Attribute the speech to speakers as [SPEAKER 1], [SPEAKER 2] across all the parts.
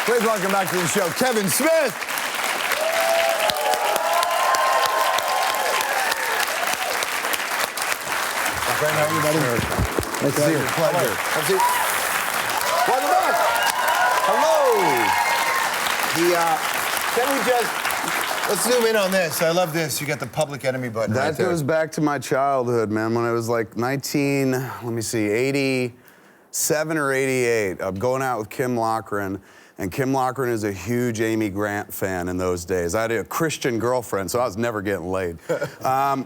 [SPEAKER 1] Please welcome back to the show, Kevin Smith. My friend, how are you, buddy? Nice to see you. Pleasure. Have a seat. Welcome back. Hello. Can we just... Let's zoom in on this. I love this. You got the Public Enemy button right there.
[SPEAKER 2] That goes back to my childhood, man. When I was like 87 or 88. I'm going out with Kim Loughran, and Kim Loughran is a huge Amy Grant fan in those days. I had a Christian girlfriend, so I was never getting laid.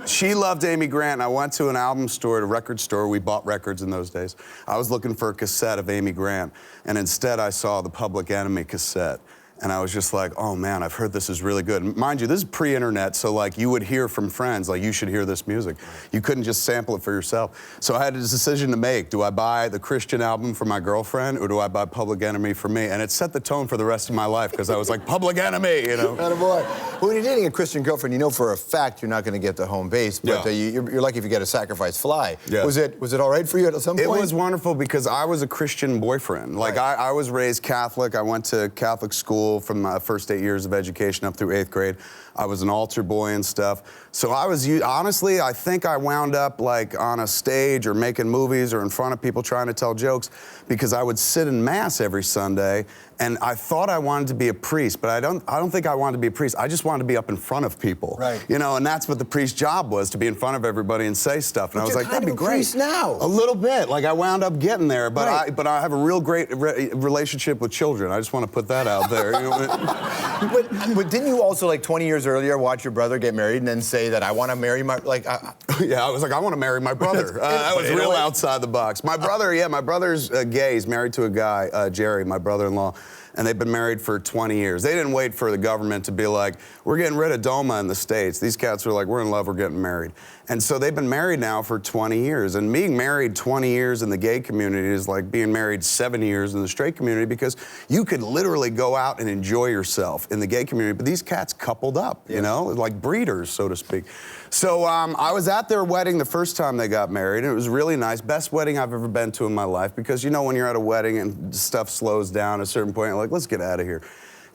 [SPEAKER 2] She loved Amy Grant, and I went to an album store, at a record store. We bought records in those days. I was looking for a cassette of Amy Grant, and instead I saw the Public Enemy cassette. And I was just like, oh man, I've heard this is really good. And mind you, this is pre-internet, so like you would hear from friends, like you should hear this music. You couldn't just sample it for yourself. So I had a decision to make. Do I buy the Christian album for my girlfriend, or do I buy Public Enemy for me? And it set the tone for the rest of my life, because I was like, Public Enemy, you know?
[SPEAKER 1] Attaboy. Well, when you're dating a Christian girlfriend, you know for a fact you're not going to get the home base, but you're lucky if you get a sacrifice fly. Yeah. Was it all right for you at some point?
[SPEAKER 2] It was wonderful, because I was a Christian boyfriend. Like, I was raised Catholic. I went to Catholic school from my first 8 years of education up through 8th grade. I was an altar boy and stuff. So I was, honestly, I think I wound up like on a stage or making movies or in front of people trying to tell jokes, because I would sit in Mass every Sunday, and I thought I wanted to be a priest, but I don't think I wanted to be a priest. I just wanted to be up in front of people.
[SPEAKER 1] Right.
[SPEAKER 2] You know, and that's what the priest's job was, to be in front of everybody and say stuff. And I was like, that'd be great.
[SPEAKER 1] Priest now.
[SPEAKER 2] A little bit. Like, I wound up getting there, but I have a real great relationship with children. I just want to put that out there. You know?
[SPEAKER 1] But didn't you also, like 20 years earlier, watch your brother get married and then say that I want to marry my, like...
[SPEAKER 2] Yeah, I was like, I want to marry my brother. I was real outside the box. My brother, my brother's gay. He's married to a guy, Jerry, my brother-in-law, and they've been married for 20 years. They didn't wait for the government to be like, we're getting rid of Dogma in the States. These cats were like, we're in love, we're getting married. And so they've been married now for 20 years. And being married 20 years in the gay community is like being married 7 years in the straight community, because you could literally go out and enjoy yourself in the gay community. But these cats coupled up, you know, like breeders, so to speak. So I was at their wedding the first time they got married, and it was really nice. Best wedding I've ever been to in my life, because you know when you're at a wedding and stuff slows down at a certain point, you're like, let's get out of here.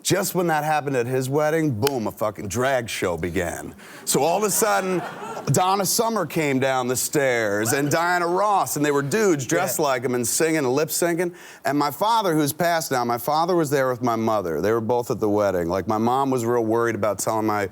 [SPEAKER 2] Just when that happened at his wedding, boom, a fucking drag show began. So all of a sudden, Donna Summer came down the stairs, and Diana Ross, and they were dudes dressed like him and singing and lip syncing. And my father, who's passed now, my father was there with my mother. They were both at the wedding. Like, my mom was real worried about telling my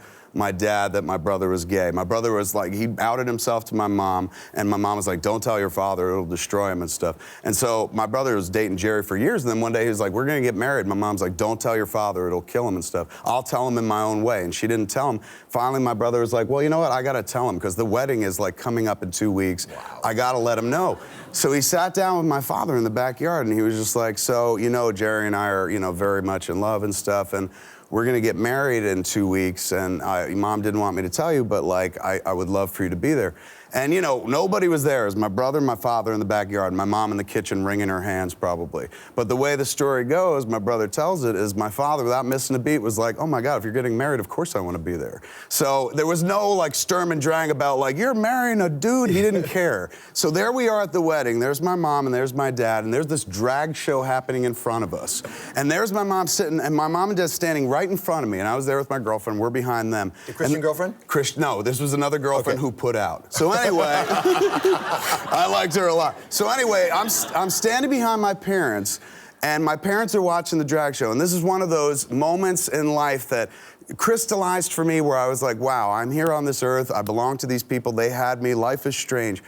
[SPEAKER 2] dad that my brother was gay. My brother was like, he outed himself to my mom, and my mom was like, don't tell your father, it'll destroy him and stuff. And so my brother was dating Jerry for years, and then one day he was like, we're gonna get married. My mom's like, don't tell your father, it'll kill him and stuff. I'll tell him in my own way. And she didn't tell him. Finally, my brother was like, well, you know what, I gotta tell him, because the wedding is like coming up in 2 weeks. Wow. I gotta let him know. So he sat down with my father in the backyard, and he was just like, so, you know, Jerry and I are, you know, very much in love and stuff, and we're gonna get married in 2 weeks, and Mom didn't want me to tell you, but like, I would love for you to be there. And you know, nobody was there. It was my brother and my father in the backyard, my mom in the kitchen wringing her hands probably. But the way the story goes, my brother tells it, is my father, without missing a beat, was like, oh my God, if you're getting married, of course I want to be there. So there was no like Sturm and Drang about like, you're marrying a dude. He didn't care. So there we are at the wedding. There's my mom and there's my dad, and there's this drag show happening in front of us. And there's my mom sitting, and my mom and dad standing right in front of me, and I was there with my girlfriend. We're behind them.
[SPEAKER 1] Your Christian girlfriend?
[SPEAKER 2] No, this was another girlfriend who put out. So anyway, I liked her a lot. So anyway, I'm standing behind my parents, and my parents are watching the drag show. And this is one of those moments in life that crystallized for me where I was like, wow, I'm here on this earth. I belong to these people. They had me. Life is strange.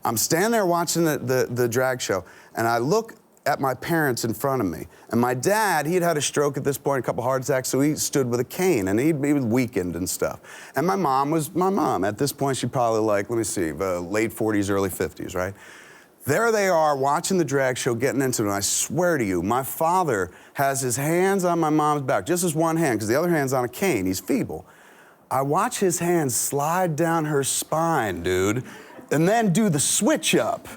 [SPEAKER 2] I'm standing there watching the drag show, and I look at my parents in front of me. And my dad, he'd had a stroke at this point, a couple heart attacks, so he stood with a cane, and he was weakened and stuff. And my mom was my mom. At this point, she probably like, let me see, late 40s, early 50s, right? There they are watching the drag show, getting into it, and I swear to you, my father has his hands on my mom's back, just his one hand, because the other hand's on a cane, he's feeble. I watch his hands slide down her spine, dude, and then do the switch up.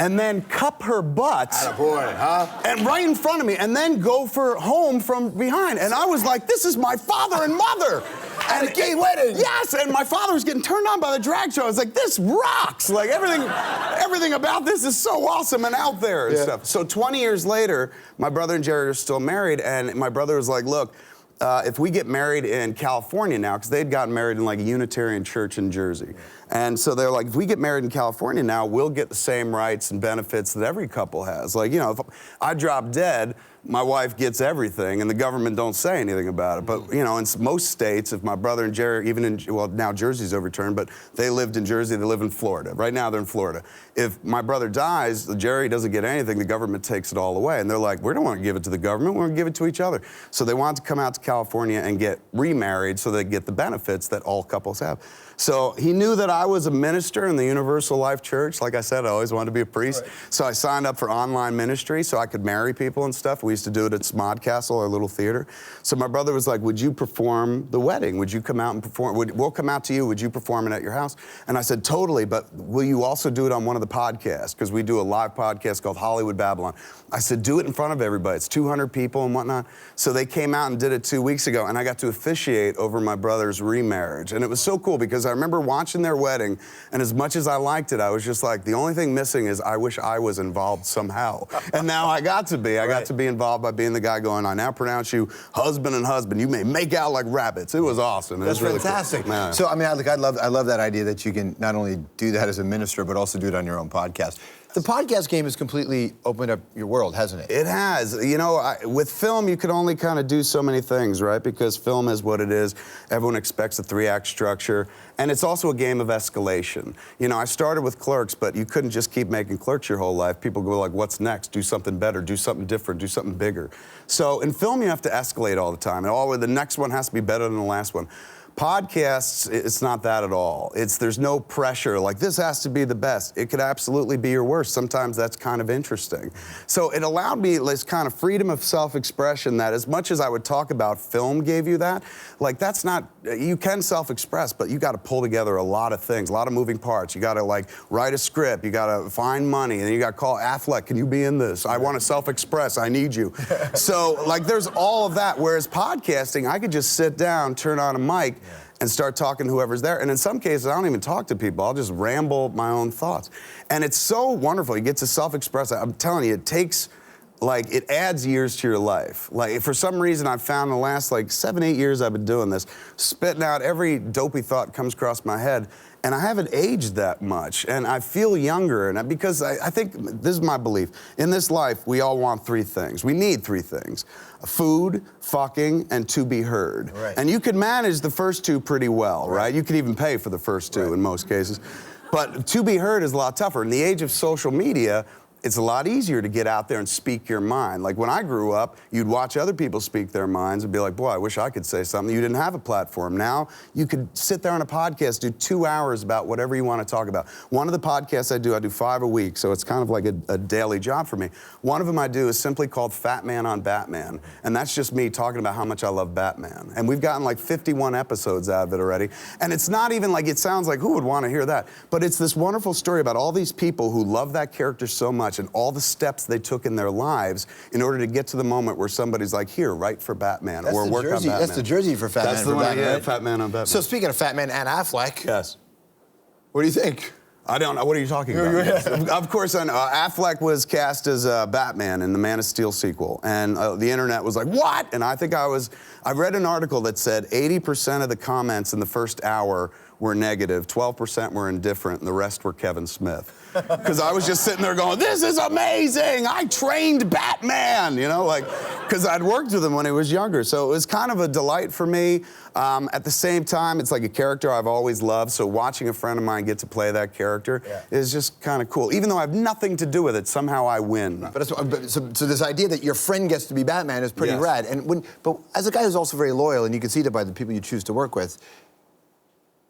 [SPEAKER 2] And then cup her butt,
[SPEAKER 1] attaboy, huh?
[SPEAKER 2] And right in front of me, and then go for home from behind. And I was like, this is my father and mother.
[SPEAKER 1] At a gay wedding.
[SPEAKER 2] Yes, and my father was getting turned on by the drag show. I was like, this rocks. Like everything about this is so awesome and out there and stuff. So 20 years later, my brother and Jerry are still married, and my brother was like, look, if we get married in California now, because they'd gotten married in like a Unitarian church in Jersey. And so they're like, if we get married in California now, we'll get the same rights and benefits that every couple has. Like, you know, if I drop dead, my wife gets everything, and the government don't say anything about it. But, you know, in most states, if my brother and Jerry, even in, well, now Jersey's overturned, but they lived in Jersey, they live in Florida. Right now, they're in Florida. If my brother dies, Jerry doesn't get anything, the government takes it all away. And they're like, we don't want to give it to the government, we want to give it to each other. So they want to come out to California and get remarried so they get the benefits that all couples have. So he knew that I was a minister in the Universal Life Church. Like I said, I always wanted to be a priest. Right. So I signed up for online ministry so I could marry people and stuff. We used to do it at SModcast, our little theater. So my brother was like, would you perform the wedding? Would you come out and perform? We'll come out to you. Would you perform it at your house? And I said, totally, but will you also do it on one of the podcasts? Because we do a live podcast called Hollywood Babylon. I said, do it in front of everybody. It's 200 people and whatnot. So they came out and did it 2 weeks ago, and I got to officiate over my brother's remarriage. And it was so cool because I remember watching their wedding, and as much as I liked it, I was just like, the only thing missing is I wish I was involved somehow. And now I got to be. I got to be involved by being the guy going, I now pronounce you husband and husband. You may make out like rabbits. It was awesome.
[SPEAKER 1] That's
[SPEAKER 2] really
[SPEAKER 1] fantastic.
[SPEAKER 2] Cool. Yeah.
[SPEAKER 1] So, I mean, I love that idea that you can not only do that as a minister, but also do it on your own podcast. The podcast game has completely opened up your world, hasn't it?
[SPEAKER 2] It has. You know, with film, you can only kind of do so many things, right? Because film is what it is. Everyone expects a 3-act structure. And it's also a game of escalation. You know, I started with Clerks, but you couldn't just keep making Clerks your whole life. People go like, what's next? Do something better, do something different, do something bigger. So in film, you have to escalate all the time. And the next one has to be better than the last one. Podcasts, it's not that at all. There's no pressure, like this has to be the best. It could absolutely be your worst. Sometimes that's kind of interesting. So it allowed me this kind of freedom of self-expression that as much as I would talk about film gave you that, like that's not, you can self-express, but you got to pull together a lot of things, a lot of moving parts. You got to like write a script, you got to find money, and then you got to call Affleck, can you be in this? I want to self-express, I need you. So like there's all of that, whereas podcasting, I could just sit down, turn on a mic, and start talking to whoever's there. And in some cases, I don't even talk to people. I'll just ramble my own thoughts. And it's so wonderful. You get to self-express. I'm telling you, it takes, like, it adds years to your life. Like, for some reason, I've found the last, like, 7, 8 years I've been doing this, spitting out every dopey thought comes across my head. And I haven't aged that much, and I feel younger. And because I think, this is my belief, in this life, we all want 3 things. We need 3 things. Food, fucking, and to be heard. Right. And you can manage the first 2 pretty well, right? You can even pay for the first 2 in most cases. But to be heard is a lot tougher. In the age of social media, it's a lot easier to get out there and speak your mind. Like when I grew up, you'd watch other people speak their minds and be like, boy, I wish I could say something. You didn't have a platform. Now you could sit there on a podcast, do 2 hours about whatever you want to talk about. One of the podcasts I do 5 a week, so it's kind of like a daily job for me. One of them I do is simply called Fat Man on Batman, and that's just me talking about how much I love Batman. And we've gotten like 51 episodes out of it already. And it's not even like, it sounds like, who would want to hear that? But it's this wonderful story about all these people who love that character so much and all the steps they took in their lives in order to get to the moment where somebody's like, here, write for Batman,
[SPEAKER 1] that's
[SPEAKER 2] or work on Batman.
[SPEAKER 1] That's the jersey for Fat Man.
[SPEAKER 2] That's the one, yeah, Fat Man on Batman.
[SPEAKER 1] So speaking of Fat Man and Affleck,
[SPEAKER 2] yes.
[SPEAKER 1] What do you think?
[SPEAKER 2] I don't know. What are you talking about? Of course, I know. Affleck was cast as Batman in the Man of Steel sequel, and the internet was like, what? And I think I read an article that said 80% of the comments in the first hour were negative, 12% were indifferent, and the rest were Kevin Smith. Because I was just sitting there going, this is amazing! I trained Batman! You know, like, because I'd worked with him when he was younger. So it was kind of a delight for me. At the same time, it's like a character I've always loved, so watching a friend of mine get to play that character is just kind of cool. Even though I have nothing to do with it, somehow I win.
[SPEAKER 1] So this idea that your friend gets to be Batman is pretty rad. But as a guy who's also very loyal, and you can see that by the people you choose to work with,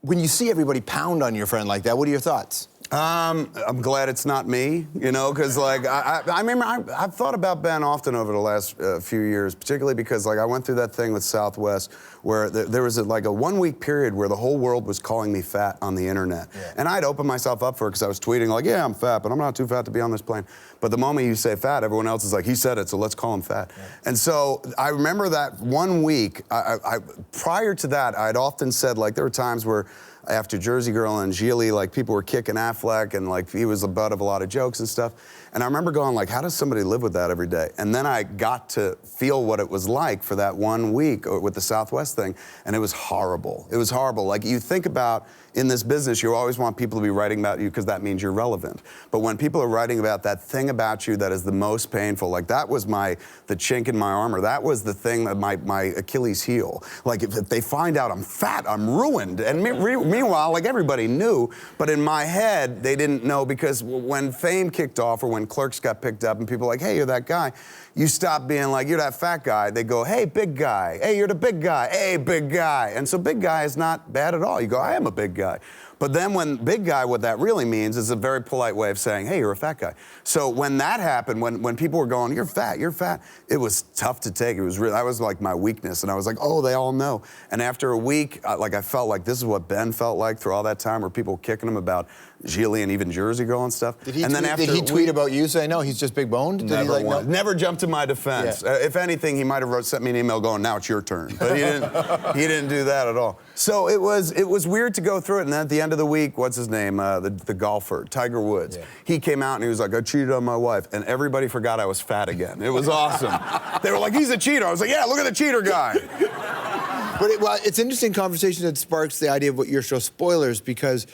[SPEAKER 1] when you see everybody pound on your friend like that, what are your thoughts?
[SPEAKER 2] I'm glad it's not me, you know, because like I remember I've thought about Ben often over the last few years, particularly because like I went through that thing with Southwest where there was like a 1 week period where the whole world was calling me fat on the internet, and I'd open myself up for it because I was tweeting like, yeah, I'm fat, but I'm not too fat to be on this plane. But the moment you say fat, everyone else is like, he said it, so let's call him fat. And so I remember that 1 week. Prior to that, I'd often said like there were times where after Jersey Girl and Gigli, like people were kicking Affleck and like he was the butt of a lot of jokes and stuff. And I remember going like, how does somebody live with that every day? And then I got to feel what it was like for that 1 week with the Southwest thing, and it was horrible. It was horrible. Like you think about in this business, you always want people to be writing about you because that means you're relevant. But when people are writing about that thing about you that is the most painful, like that was the chink in my armor. That was the thing that my Achilles heel. Like if they find out I'm fat, I'm ruined. And meanwhile, like everybody knew, but in my head, they didn't know because when Fame kicked off or when Clerks got picked up and people were like, hey, you're that guy, you stop being like, you're that fat guy. They go, hey, big guy. Hey, you're the big guy. Hey, big guy. And so big guy is not bad at all. You go, I am a big guy. But then when big guy, what that really means is a very polite way of saying, hey, you're a fat guy. So when that happened, when people were going, you're fat, it was tough to take. It was that was like my weakness. And I was like, oh, they all know. And after a week, I felt like this is what Ben felt like through all that time where people were kicking him about Gigli and even Jersey Girl and stuff.
[SPEAKER 1] Did he tweet about you saying, no, he's just big boned?
[SPEAKER 2] Never jumped to my defense. Yeah. If anything, he might have sent me an email going, now it's your turn. But he didn't do that at all. So it was weird to go through it. And then at the end of the week, what's his name? The golfer, Tiger Woods. Yeah. He came out and he was like, I cheated on my wife. And everybody forgot I was fat again. It was awesome. They were like, he's a cheater. I was like, yeah, look at the cheater guy.
[SPEAKER 1] But it's an interesting conversation that sparks the idea of what your show Spoilers, because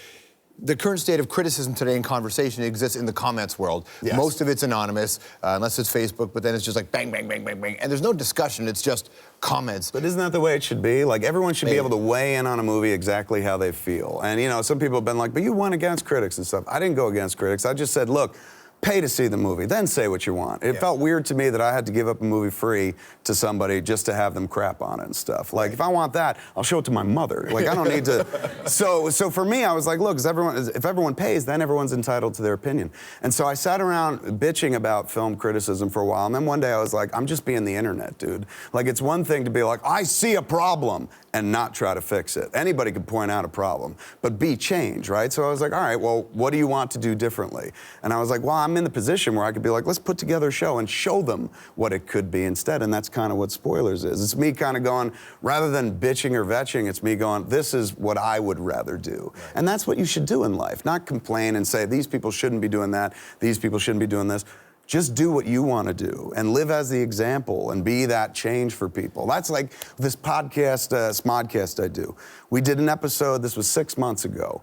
[SPEAKER 1] the current state of criticism today in conversation exists in the comments world. Yes. Most of it's anonymous, unless it's Facebook, but then it's just like bang, bang, bang, bang, bang. And there's no discussion, it's just comments.
[SPEAKER 2] But isn't that the way it should be? Like, everyone should be able to weigh in on a movie exactly how they feel. And, you know, some people have been like, but you went against critics and stuff. I didn't go against critics. I just said, look, pay to see the movie, then say what you want. It felt weird to me that I had to give up a movie free to somebody just to have them crap on it and stuff. Like, if I want that, I'll show it to my mother. Like, I don't need to. So for me, I was like, look, if everyone pays, then everyone's entitled to their opinion. And so I sat around bitching about film criticism for a while, and then one day I was like, I'm just being the internet, dude. Like, it's one thing to be like, I see a problem, and not try to fix it. Anybody could point out a problem, but be change, right? So I was like, all right, well, what do you want to do differently? And I was like, well, I'm in the position where I could be like, let's put together a show and show them what it could be instead, and that's kind of what Spoilers is. It's me kind of going, rather than bitching or vetching, it's me going, this is what I would rather do. Right. And that's what you should do in life, not complain and say, these people shouldn't be doing that, these people shouldn't be doing this. Just do what you want to do and live as the example and be that change for people. That's like this podcast, SModcast I do. We did an episode, this was 6 months ago,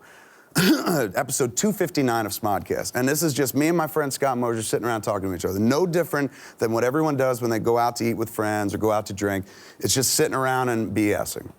[SPEAKER 2] episode 259 of SModcast. And this is just me and my friend Scott Mosier sitting around talking to each other. No different than what everyone does when they go out to eat with friends or go out to drink. It's just sitting around and BSing.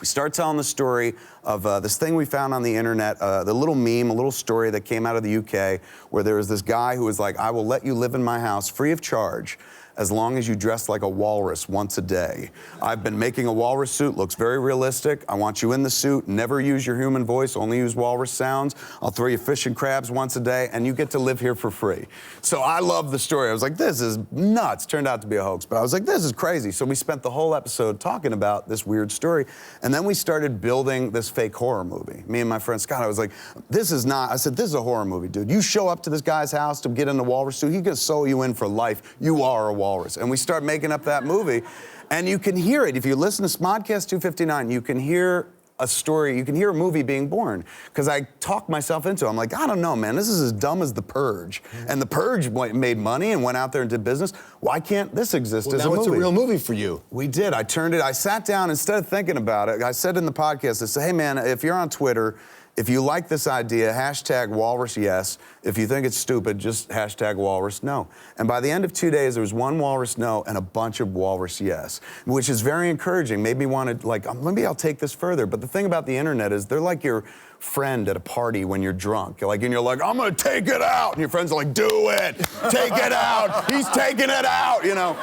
[SPEAKER 2] We start telling the story of this thing we found on the internet, the little meme, a little story that came out of the UK, where there was this guy who was like, I will let you live in my house free of charge as long as you dress like a walrus once a day. I've been making a walrus suit, looks very realistic. I want you in the suit, never use your human voice, only use walrus sounds. I'll throw you fish and crabs once a day, and you get to live here for free. So I love the story. I was like, this is nuts. Turned out to be a hoax, but I was like, this is crazy. So we spent the whole episode talking about this weird story, and then we started building this fake horror movie. Me and my friend Scott, I was like, this is not, I said, this is a horror movie, dude. You show up to this guy's house to get in the walrus suit, he's gonna sew you in for life. You are a walrus. And we start making up that movie, and you can hear it. If you listen to SModcast 259, you can hear a story, you can hear a movie being born, because I talked myself into it. I'm like, I don't know, man, this is as dumb as The Purge. And The Purge made money and went out there and did business. Why can't this exist as a movie?
[SPEAKER 1] Now it's a real movie for you.
[SPEAKER 2] We did. I sat down, instead of thinking about it, I said in the podcast, I said, hey man, if you're on Twitter, if you like this idea, hashtag walrus yes. If you think it's stupid, just hashtag walrus no. And by the end of 2 days, there was one walrus no and a bunch of walrus yes, which is very encouraging. Made me want to, like, maybe I'll take this further. But the thing about the internet is they're like your friend at a party when you're drunk. And you're like, I'm gonna take it out. And your friends are like, do it, take it out. He's taking it out, you know.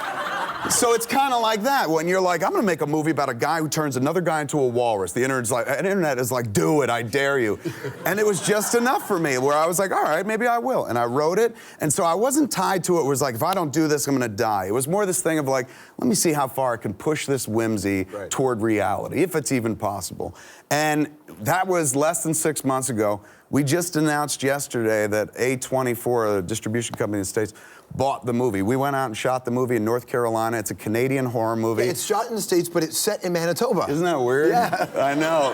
[SPEAKER 2] So it's kind of like that when you're like, I'm gonna make a movie about a guy who turns another guy into a walrus. The internet is like, do it, I dare you. And it was just enough for me where I was like, all right, maybe I will. And I wrote it. And so I wasn't tied to it. It was like, if I don't do this, I'm gonna die. It was more this thing of like, let me see how far I can push this whimsy toward reality, if it's even possible. And that was less than 6 months ago. We just announced yesterday that A24, a distribution company in the States, bought the movie. We went out and shot the movie in North Carolina. It's a Canadian horror movie.
[SPEAKER 1] Yeah, it's shot in the States, but it's set in Manitoba.
[SPEAKER 2] Isn't that weird?
[SPEAKER 1] Yeah.
[SPEAKER 2] I know.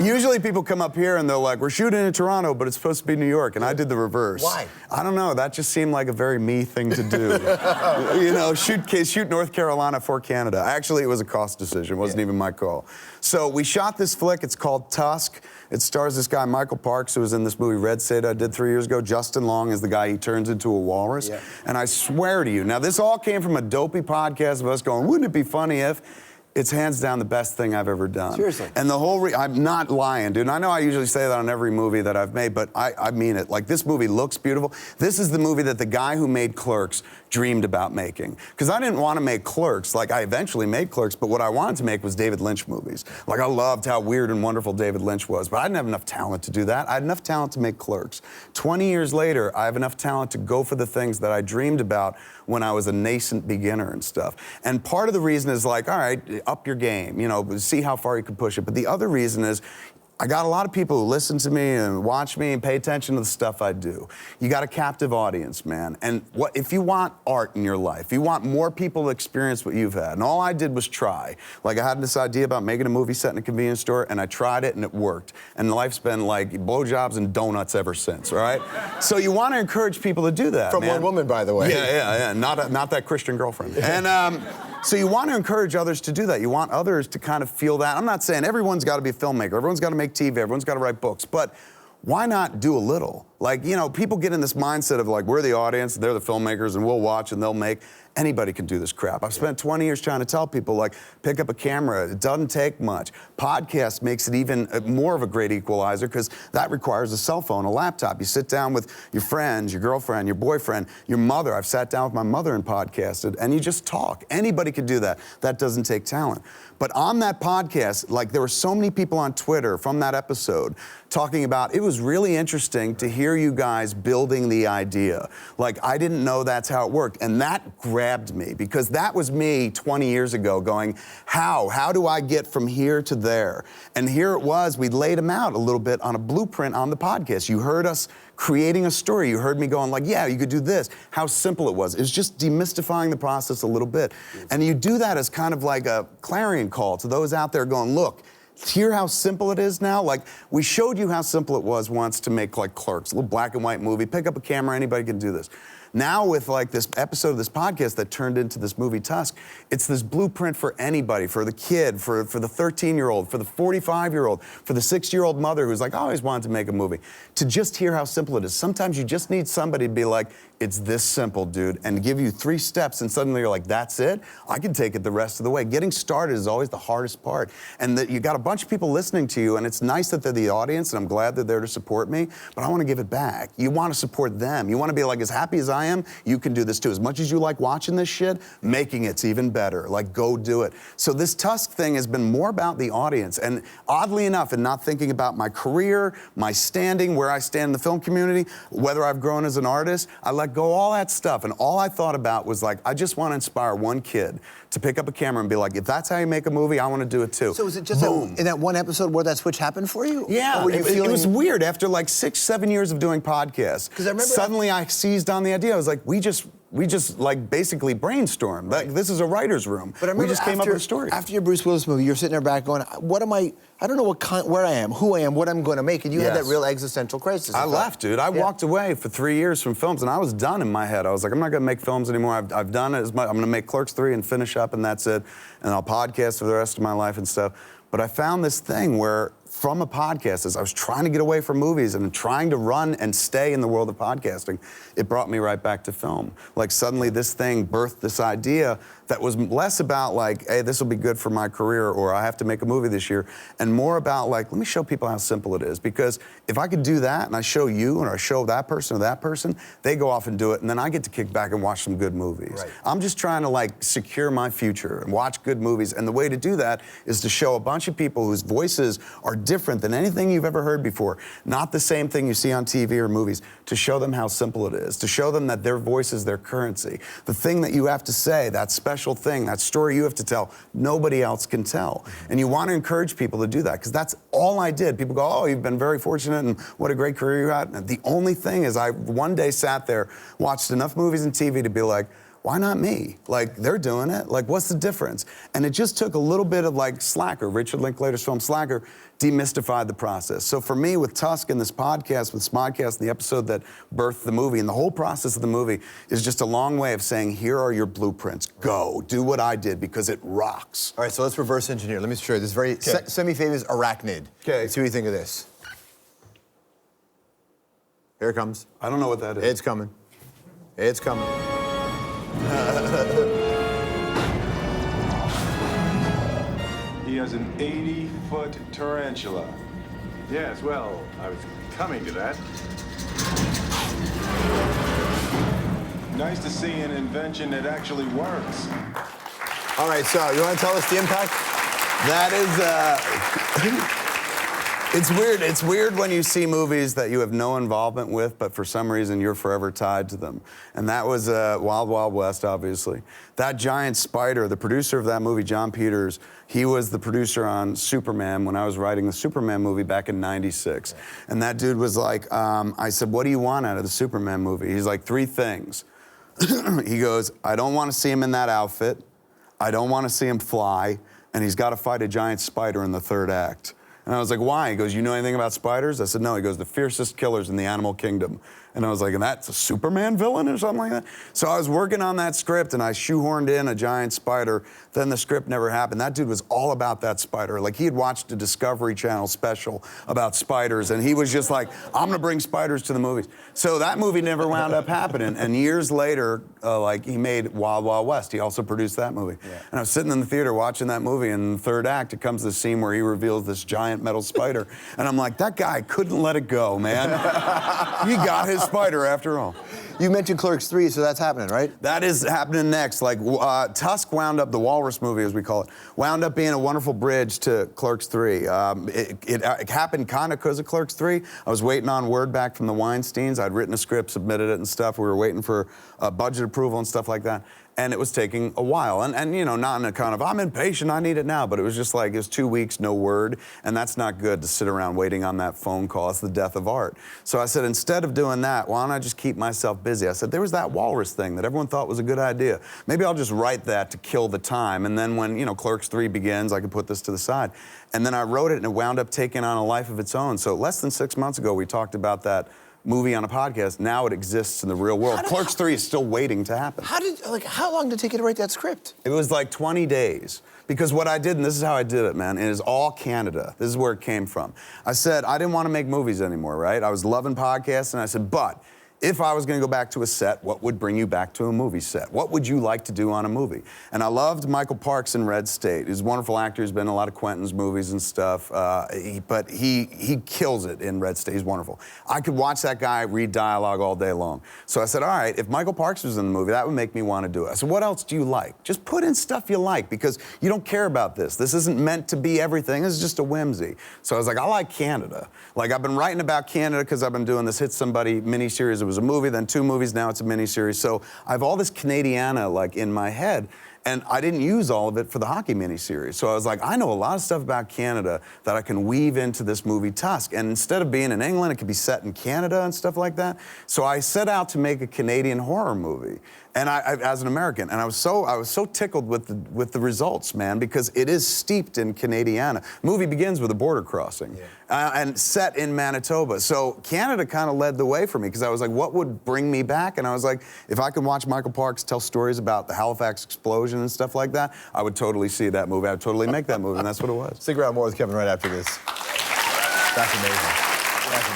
[SPEAKER 2] Usually people come up here and they're like, we're shooting in Toronto, but it's supposed to be New York. And I did the reverse.
[SPEAKER 1] Why?
[SPEAKER 2] I don't know. That just seemed like a very me thing to do. You know, shoot North Carolina for Canada. Actually, it was a cost decision. It wasn't even my call. So we shot this flick. It's called Tusk. It stars this guy, Michael Parks, who was in this movie Red State I did 3 years ago. Justin Long is the guy he turns into a walrus. Yeah. And I swear to you, now this all came from a dopey podcast of us going, wouldn't it be funny if? It's hands down the best thing I've ever done.
[SPEAKER 1] Seriously.
[SPEAKER 2] And the whole, I'm not lying, dude. And I know I usually say that on every movie that I've made, but I mean it. Like, this movie looks beautiful. This is the movie that the guy who made Clerks dreamed about making. Because I didn't want to make Clerks. Like, I eventually made Clerks, but what I wanted to make was David Lynch movies. Like, I loved how weird and wonderful David Lynch was, but I didn't have enough talent to do that. I had enough talent to make Clerks. 20 years later, I have enough talent to go for the things that I dreamed about when I was a nascent beginner and stuff. And part of the reason is like, all right, up your game, you know, see how far you can push it. But the other reason is, I got a lot of people who listen to me and watch me and pay attention to the stuff I do. You got a captive audience, man. And if you want art in your life, you want more people to experience what you've had. And all I did was try. Like, I had this idea about making a movie set in a convenience store, and I tried it, and it worked. And life's been like blowjobs and donuts ever since, all right? So you want to encourage people to do that,
[SPEAKER 1] From
[SPEAKER 2] man.
[SPEAKER 1] one woman, by the way.
[SPEAKER 2] Yeah. Not that Christian girlfriend. And so you want to encourage others to do that. You want others to kind of feel that. I'm not saying everyone's got to be a filmmaker. Everyone's got to make TV. Everyone's got to write books. But why not do a little? Like, you know, people get in this mindset of like, we're the audience, they're the filmmakers, and we'll watch and they'll make. Anybody can do this crap. I've spent 20 years trying to tell people, like, pick up a camera. It doesn't take much. Podcast makes it even more of a great equalizer because that requires a cell phone, a laptop. You sit down with your friends, your girlfriend, your boyfriend, your mother. I've sat down with my mother and podcasted, and you just talk. Anybody could do that. That doesn't take talent. But on that podcast, like, there were so many people on Twitter from that episode talking about, it was really interesting to hear you guys building the idea. Like, I didn't know that's how it worked. And that grabbed me because that was me 20 years ago going, how do I get from here to there? And here it was, we laid them out a little bit on a blueprint on the podcast. You heard us creating a story. You heard me going like, yeah, you could do this. How simple it was. It was just demystifying the process a little bit. And you do that as kind of like a clarion call to those out there going, look, hear how simple it is now? Like, we showed you how simple it was once to make like Clerks, a little black and white movie. Pick up a camera, anybody can do this. Now with like this episode of this podcast that turned into this movie Tusk, it's this blueprint for anybody, for the kid, for the 13-year-old, for the 45-year-old, for the 60-year-old mother who's like, I always wanted to make a movie. To just hear how simple it is. Sometimes you just need somebody to be like, it's this simple, dude, and give you 3 steps, and suddenly you're like, that's it? I can take it the rest of the way. Getting started is always the hardest part. And that you got a bunch of people listening to you, and it's nice that they're the audience, and I'm glad they're there to support me, but I want to give it back. You want to support them. You want to be like, as happy as I am, you can do this too. As much as you like watching this shit, making it's even better. Like, go do it. So this Tusk thing has been more about the audience, and oddly enough, and not thinking about my career, my standing, where I stand in the film community, whether I've grown as an artist, I let go all that stuff, and all I thought about was like, I just want to inspire one kid to pick up a camera and be like, if that's how you make a movie, I want to do it too.
[SPEAKER 1] So is it just in that one episode where that switch happened for you?
[SPEAKER 2] Yeah, it was weird. After like 6, 7 years of doing podcasts, suddenly I seized on the idea. I was like, we just like basically brainstormed. Like, this is a writer's room.
[SPEAKER 1] But I remember
[SPEAKER 2] we just came up with a story.
[SPEAKER 1] After your Bruce Willis movie, you're sitting there back going, what am I don't know where I am, who I am, what I'm going to make. And you had that real existential crisis.
[SPEAKER 2] I left, dude. I walked away for 3 years from films, and I was done in my head. I was like, I'm not going to make films anymore. I've done it as much. I'm going to make Clerks 3 and finish up, and that's it. And I'll podcast for the rest of my life and stuff. But I found this thing where from a podcast, as I was trying to get away from movies and trying to run and stay in the world of podcasting, it brought me right back to film. Like suddenly this thing birthed this idea that was less about like, hey, this will be good for my career, or I have to make a movie this year, and more about like, let me show people how simple it is. Because if I could do that and I show you and I show that person or that person, they go off and do it, and then I get to kick back and watch some good movies.
[SPEAKER 1] Right.
[SPEAKER 2] I'm just trying to like secure my future and watch good movies, and the way to do that is to show a bunch of people whose voices are different than anything you've ever heard before, not the same thing you see on TV or movies, to show them how simple it is, to show them that their voice is their currency. The thing that you have to say, that special thing, that story you have to tell, nobody else can tell. And you want to encourage people to do that, because that's all I did. People go, oh, you've been very fortunate and what a great career you had. And the only thing is I one day sat there, watched enough movies and TV to be like, why not me? Like, they're doing it. Like, what's the difference? And it just took a little bit of like Slacker, Richard Linklater's film Slacker, demystified the process. So for me, with Tusk and this podcast, with SModcast, the episode that birthed the movie, and the whole process of the movie is just a long way of saying, here are your blueprints. Go, do what I did, because it rocks.
[SPEAKER 1] All right, so let's reverse engineer. Let me show you this very semi-famous arachnid.
[SPEAKER 2] Okay.
[SPEAKER 1] Let's see what you think of this. Here it comes.
[SPEAKER 2] I don't know what that is.
[SPEAKER 1] It's coming. It's coming.
[SPEAKER 3] He has an 80-foot tarantula. Yes, well, I was coming to that. Nice to see an invention that actually works.
[SPEAKER 1] All right, so you want to tell us the impact?
[SPEAKER 2] That is, it's weird. It's weird when you see movies that you have no involvement with, but for some reason you're forever tied to them. And that was Wild Wild West, obviously. That giant spider, the producer of that movie, John Peters, he was the producer on Superman when I was writing the Superman movie back in '96. And that dude was like, I said, what do you want out of the Superman movie? He's like, 3 things. He goes, I don't want to see him in that outfit. I don't want to see him fly. And he's got to fight a giant spider in the 3rd act. And I was like, why? He goes, you know anything about spiders? I said, no. He goes, the fiercest killers in the animal kingdom. And I was like, and that's a Superman villain or something like that? So I was working on that script, and I shoehorned in a giant spider. Then the script never happened. That dude was all about that spider. Like, he had watched a Discovery Channel special about spiders, and he was just like, I'm going to bring spiders to the movies. So that movie never wound up happening. And years later, like, he made Wild Wild West. He also produced that movie. Yeah. And I was sitting in the theater watching that movie, and in the 3rd act, it comes to the scene where he reveals this giant metal spider. And I'm like, that guy couldn't let it go, man. He got his spider after all.
[SPEAKER 1] You mentioned Clerks 3, so that's happening, right?
[SPEAKER 2] That is happening next. Like, Tusk wound up, the Walrus movie, as we call it, wound up being a wonderful bridge to Clerks 3. It happened kind of because of Clerks 3. I was waiting on word back from the Weinsteins. I'd written a script, submitted it and stuff. We were waiting for budget approval and stuff like that. And it was taking a while. And you know, not in a kind of, I'm impatient, I need it now. But it was just like, it was 2 weeks, no word. And that's not good to sit around waiting on that phone call. It's the death of art. So I said, instead of doing that, why don't I just keep myself busy? I said, there was that Walrus thing that everyone thought was a good idea. Maybe I'll just write that to kill the time. And then when, you know, Clerks 3 begins, I can put this to the side. And then I wrote it, and it wound up taking on a life of its own. So less than 6 months ago, we talked about that movie on a podcast. Now it exists in the real world. Clerks 3 is still waiting to happen.
[SPEAKER 1] How long did it take you to write that script?
[SPEAKER 2] It was like 20 days. Because what I did, and this is how I did it, man, it is all Canada. This is where it came from. I said, I didn't want to make movies anymore, right? I was loving podcasts, and I said, but if I was going to go back to a set, what would bring you back to a movie set? What would you like to do on a movie? And I loved Michael Parks in Red State. He's a wonderful actor. He's been in a lot of Quentin's movies and stuff. But he kills it in Red State. He's wonderful. I could watch that guy read dialogue all day long. So I said, all right, if Michael Parks was in the movie, that would make me want to do it. I said, what else do you like? Just put in stuff you like, because you don't care about this. This isn't meant to be everything. This is just a whimsy. So I was like, I like Canada. Like, I've been writing about Canada because I've been doing this Hit Somebody miniseries. It was a movie, then 2 movies, now it's a miniseries. So I have all this Canadiana like in my head, and I didn't use all of it for the hockey miniseries. So I was like, I know a lot of stuff about Canada that I can weave into this movie Tusk. And instead of being in England, it could be set in Canada and stuff like that. So I set out to make a Canadian horror movie. And I as an American, and I was so tickled with the results, man, because it is steeped in Canadiana. Movie begins with a border crossing, and set in Manitoba. So Canada kind of led the way for me, because I was like, what would bring me back? And I was like, if I could watch Michael Parks tell stories about the Halifax explosion and stuff like that, I would totally see that movie. I would totally make that movie, and that's what it was.
[SPEAKER 1] Stick around, more with Kevin right after this. That's amazing. That's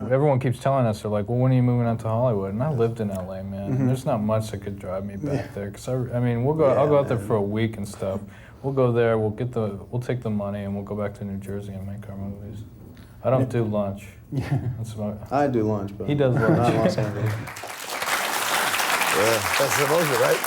[SPEAKER 1] amazing.
[SPEAKER 4] Everyone keeps telling us, they're like, well, when are you moving out to Hollywood? And I lived in LA, man. And there's not much that could drive me back there. Cause I mean, I'll go out there for a week and stuff. We'll go there, we'll take the money and we'll go back to New Jersey and make our movies. I don't do lunch.
[SPEAKER 5] Yeah. I do lunch, but
[SPEAKER 4] he does lunch.
[SPEAKER 5] Not in Los Angeles.
[SPEAKER 1] That's the Mosier, right?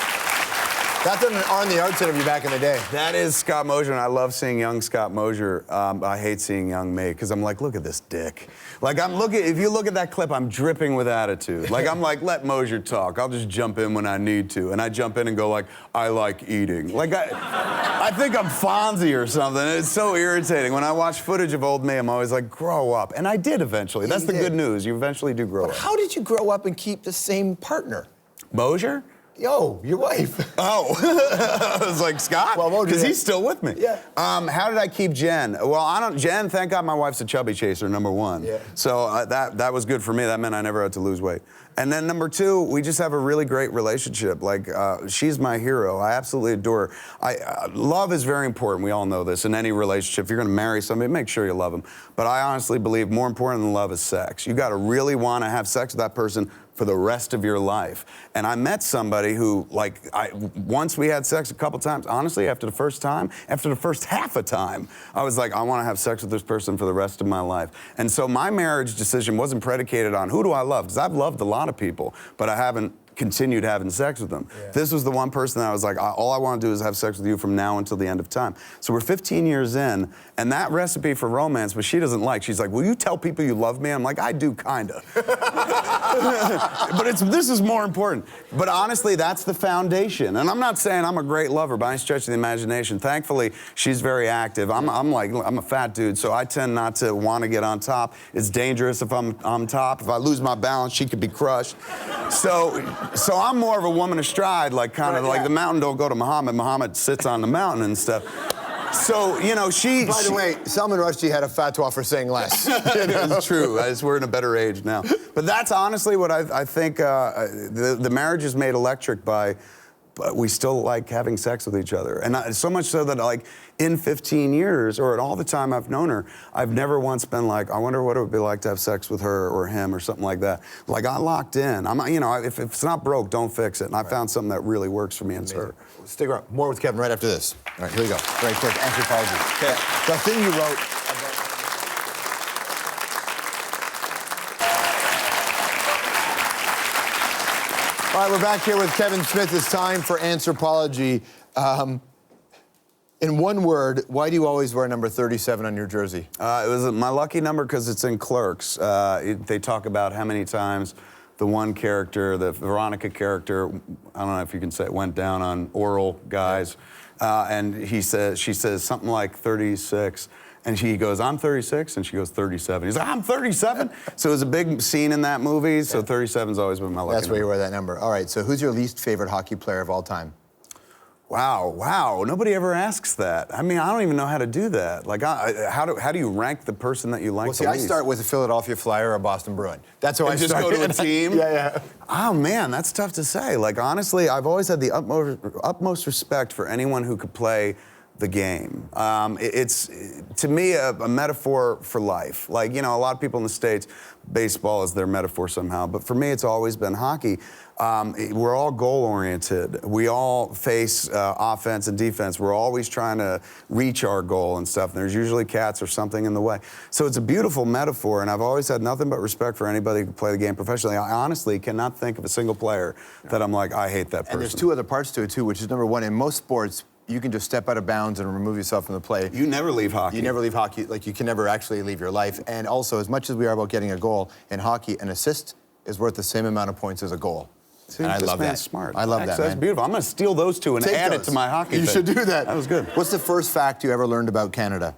[SPEAKER 1] That's an On the Arts interview back in the day.
[SPEAKER 2] That is Scott Mosier, and I love seeing young Scott Mosier. I hate seeing young me, because I'm like, look at this dick. Like, if you look at that clip, I'm dripping with attitude. Like, I'm like, let Mosier talk. I'll just jump in when I need to. And I jump in and go like, I like eating. Like, I think I'm Fonzie or something. It's so irritating. When I watch footage of old me, I'm always like, grow up. And I did eventually. That's the good news. You eventually do grow up.
[SPEAKER 1] How did you grow up and keep the same partner?
[SPEAKER 2] Mosier?
[SPEAKER 1] Yo, your wife.
[SPEAKER 2] Oh, I was like, Scott?
[SPEAKER 1] Well,
[SPEAKER 2] because he's still with me.
[SPEAKER 1] Yeah.
[SPEAKER 2] How did I keep Jen? Well, Jen, thank God my wife's a chubby chaser, number one.
[SPEAKER 1] Yeah.
[SPEAKER 2] So that was good for me. That meant I never had to lose weight. And then number two, we just have a really great relationship. Like, she's my hero. I absolutely adore her. Love is very important. We all know this. In any relationship, if you're going to marry somebody, make sure you love them. But I honestly believe more important than love is sex. You got to really want to have sex with that person for the rest of your life. And I met somebody who, like, once we had sex a couple times, honestly, after the first half a time, I was like, I want to have sex with this person for the rest of my life. And so my marriage decision wasn't predicated on who do I love, because I've loved a lot of people, but I haven't continued having sex with them. Yeah. This was the one person that I was like, all I want to do is have sex with you from now until the end of time. So we're 15 years in, and that recipe for romance, but she doesn't like. She's like, will you tell people you love me? I'm like, I do, kinda. But this is more important. But honestly, that's the foundation. And I'm not saying I'm a great lover by any stretch of the imagination. Thankfully, she's very active. I'm a fat dude, so I tend not to want to get on top. It's dangerous if I'm on top. If I lose my balance, she could be crushed. So I'm more of a woman astride, like kind of like the mountain don't go to Muhammad. Muhammad sits on the mountain and stuff. So, you know,
[SPEAKER 1] By the way, Salman Rushdie had a fatwa for saying less.
[SPEAKER 2] It's true. We're in a better age now. But that's honestly what I think the marriage is made electric by, but we still like having sex with each other. And so much so that, like, in 15 years, or at all the time I've known her, I've never once been like, I wonder what it would be like to have sex with her or him or something like that. Like, I locked in. If it's not broke, don't fix it. And I found something that really works for me, and it's her.
[SPEAKER 1] Stick around. More with Kevin right after this. All right, here we go. Very quick. Anthropology.
[SPEAKER 2] Okay.
[SPEAKER 1] The thing you wrote All right, we're back here with Kevin Smith. It's time for Anthropology. In one word, why do you always wear number 37 on your jersey?
[SPEAKER 2] It was my lucky number because it's in Clerks. They talk about how many times the one character, the Veronica character, I don't know if you can say it, went down on oral guys. And she says something like 36. And he goes, I'm 36, and she goes, 37. He's like, I'm 37? So it was a big scene in that movie, so 37's always been my lucky
[SPEAKER 1] That's where you wear that number. All right, so who's your least favorite hockey player of all time?
[SPEAKER 2] Wow. Nobody ever asks that. I mean, I don't even know how to do that. Like, how do you rank the person that you like the least?
[SPEAKER 1] I start with a Philadelphia Flyer or a Boston Bruin. That's how I
[SPEAKER 2] just
[SPEAKER 1] start.
[SPEAKER 2] go to a team?
[SPEAKER 1] Yeah.
[SPEAKER 2] Oh, man, that's tough to say. Like, honestly, I've always had the utmost respect for anyone who could play the game. It's, to me, a metaphor for life. Like, you know, a lot of people in the States, baseball is their metaphor somehow, but for me, it's always been hockey. We're all goal-oriented. We all face offense and defense. We're always trying to reach our goal and stuff, and there's usually cats or something in the way. So it's a beautiful metaphor, and I've always had nothing but respect for anybody who can play the game professionally. I honestly cannot think of a single player that I'm like, I hate that person.
[SPEAKER 1] And there's two other parts to it, too, which is, number one, in most sports, you can just step out of bounds and remove yourself from the play.
[SPEAKER 2] You never leave hockey.
[SPEAKER 1] You never leave hockey. Like, you can never actually leave your life. And also, as much as we are about getting a goal, in hockey, an assist is worth the same amount of points as a goal.
[SPEAKER 2] See,
[SPEAKER 1] and I
[SPEAKER 2] this
[SPEAKER 1] last
[SPEAKER 2] man's
[SPEAKER 1] that.
[SPEAKER 2] smart.
[SPEAKER 1] I love that,
[SPEAKER 2] That's
[SPEAKER 1] man.
[SPEAKER 2] beautiful. I'm going to steal those two and add it to my hockey
[SPEAKER 1] You
[SPEAKER 2] thing.
[SPEAKER 1] should do that.
[SPEAKER 2] That was good.
[SPEAKER 1] What's the first fact you ever learned about Canada?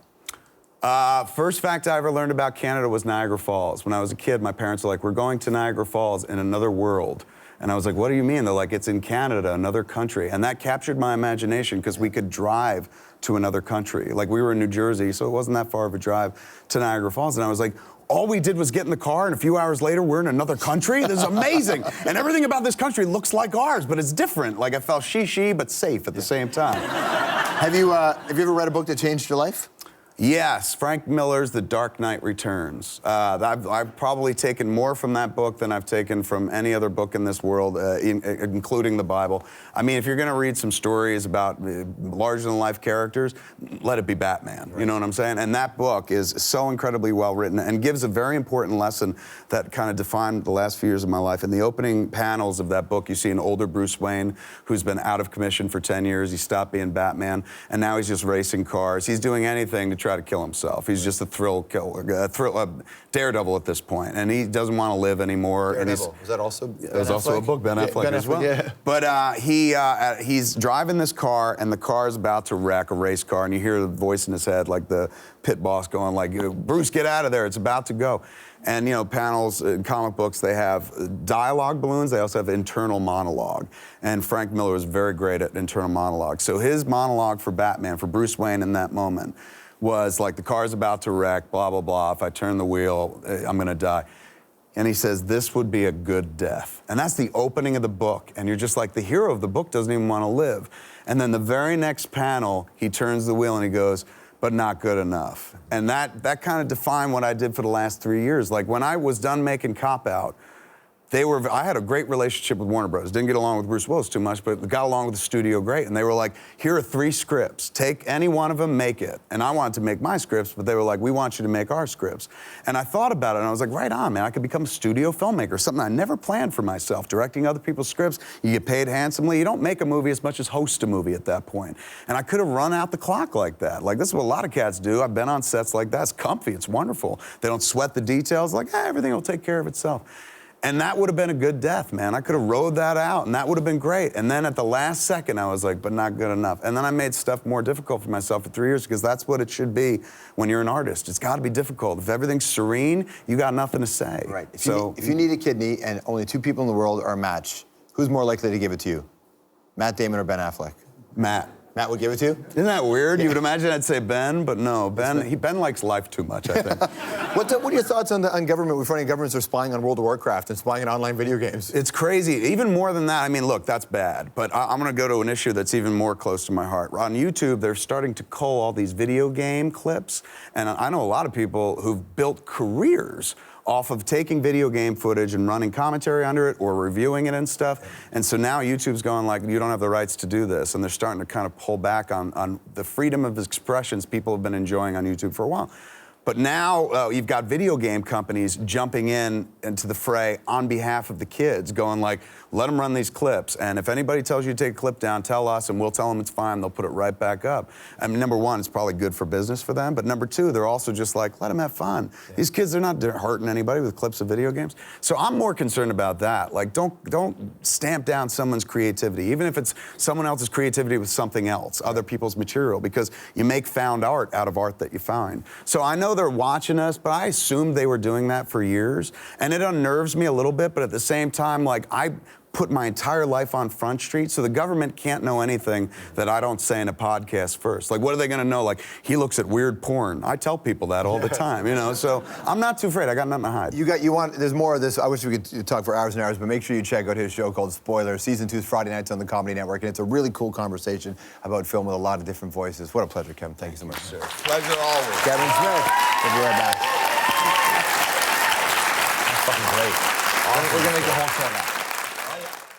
[SPEAKER 2] First fact I ever learned about Canada was Niagara Falls. When I was a kid, my parents were like, we're going to Niagara Falls in another world. And I was like, what do you mean? They're like, it's in Canada, another country. And that captured my imagination because we could drive to another country. Like, we were in New Jersey, so it wasn't that far of a drive to Niagara Falls. And I was like, all we did was get in the car, and a few hours later, we're in another country? This is amazing. And everything about this country looks like ours, but it's different. Like, I felt she, but safe at the same time.
[SPEAKER 1] Have you ever read a book that changed your life?
[SPEAKER 2] Yes, Frank Miller's The Dark Knight Returns. I've probably taken more from that book than I've taken from any other book in this world, including the Bible. I mean, if you're going to read some stories about larger-than-life characters, let it be Batman. Right. You know what I'm saying? And that book is so incredibly well written and gives a very important lesson that kind of defined the last few years of my life. In the opening panels of that book, you see an older Bruce Wayne who's been out of commission for 10 years. He stopped being Batman, and now he's just racing cars. He's doing anything to try to kill himself. He's just a thrill killer, daredevil at this point, and he doesn't want to live anymore.
[SPEAKER 1] Daredevil. Is that also Ben
[SPEAKER 2] There's
[SPEAKER 1] Affleck?
[SPEAKER 2] also a book, Ben Affleck
[SPEAKER 1] Ben
[SPEAKER 2] as well.
[SPEAKER 1] Yeah.
[SPEAKER 2] But he's driving this car, and the car is about to wreck, a race car, and you hear the voice in his head, like the pit boss going like, Bruce, get out of there, it's about to go. And, you know, panels, comic books, they have dialogue balloons. They also have internal monologue. And Frank Miller was very great at internal monologue. So his monologue for Batman, for Bruce Wayne in that moment, was like, the car's about to wreck, blah, blah, blah. If I turn the wheel, I'm going to die. And he says, this would be a good death. And that's the opening of the book. And you're just like, the hero of the book doesn't even want to live. And then the very next panel, he turns the wheel and he goes, but not good enough. And that kind of defined what I did for the last 3 years. Like, when I was done making Cop Out, I had a great relationship with Warner Bros. Didn't get along with Bruce Willis too much, but got along with the studio great. And they were like, here are 3 scripts. Take any one of them, make it. And I wanted to make my scripts, but they were like, we want you to make our scripts. And I thought about it, and I was like, right on, man. I could become a studio filmmaker, something I never planned for myself. Directing other people's scripts, you get paid handsomely. You don't make a movie as much as host a movie at that point. And I could have run out the clock like that. Like, this is what a lot of cats do. I've been on sets like that. It's comfy. It's wonderful. They don't sweat the details. Like, everything will take care of itself. And that would have been a good death, man. I could have rode that out, and that would have been great. And then at the last second, I was like, but not good enough. And then I made stuff more difficult for myself for 3 years, because that's what it should be when you're an artist. It's got to be difficult. If everything's serene, you got nothing to say.
[SPEAKER 1] Right. If you need a kidney and only 2 people in the world are a match, who's more likely to give it to you? Matt Damon or Ben Affleck?
[SPEAKER 2] Matt.
[SPEAKER 1] Matt would give it to you?
[SPEAKER 2] Isn't that weird? Yeah. You would imagine I'd say Ben, but no. Ben likes life too much, I think.
[SPEAKER 1] What are your thoughts on government? We're finding governments are spying on World of Warcraft and spying on online video games.
[SPEAKER 2] It's crazy. Even more than that, I mean, look, that's bad. But I'm going to go to an issue that's even more close to my heart. On YouTube, they're starting to cull all these video game clips. And I know a lot of people who've built careers off of taking video game footage and running commentary under it or reviewing it and stuff. And so now YouTube's going like, you don't have the rights to do this. And they're starting to kind of pull back on the freedom of expressions people have been enjoying on YouTube for a while. But now you've got video game companies jumping into the fray on behalf of the kids, going like, let them run these clips. And if anybody tells you to take a clip down, tell us, and we'll tell them it's fine. They'll put it right back up. I mean, number one, it's probably good for business for them. But number two, they're also just like, let them have fun. Yeah. These kids, they're not hurting anybody with clips of video games. So I'm more concerned about that. Like, don't stamp down someone's creativity, even if it's someone else's creativity with something else, other people's material, because you make found art out of art that you find. So I know they're watching us, but I assumed they were doing that for years. And it unnerves me a little bit, but at the same time, like, I put my entire life on Front Street, so the government can't know anything that I don't say in a podcast first. Like, what are they gonna know? Like, he looks at weird porn. I tell people that all the time, you know? So I'm not too afraid. I got nothing to hide.
[SPEAKER 1] There's more of this. I wish we could talk for hours and hours, but make sure you check out his show called Spoilers. Season 2 is Friday nights on the Comedy Network, and it's a really cool conversation about film with a lot of different voices. What a pleasure, Kevin. Thank you so much, sir.
[SPEAKER 2] Pleasure always.
[SPEAKER 1] Kevin Smith. We'll be right back. That's fucking great. We're gonna make the whole show now.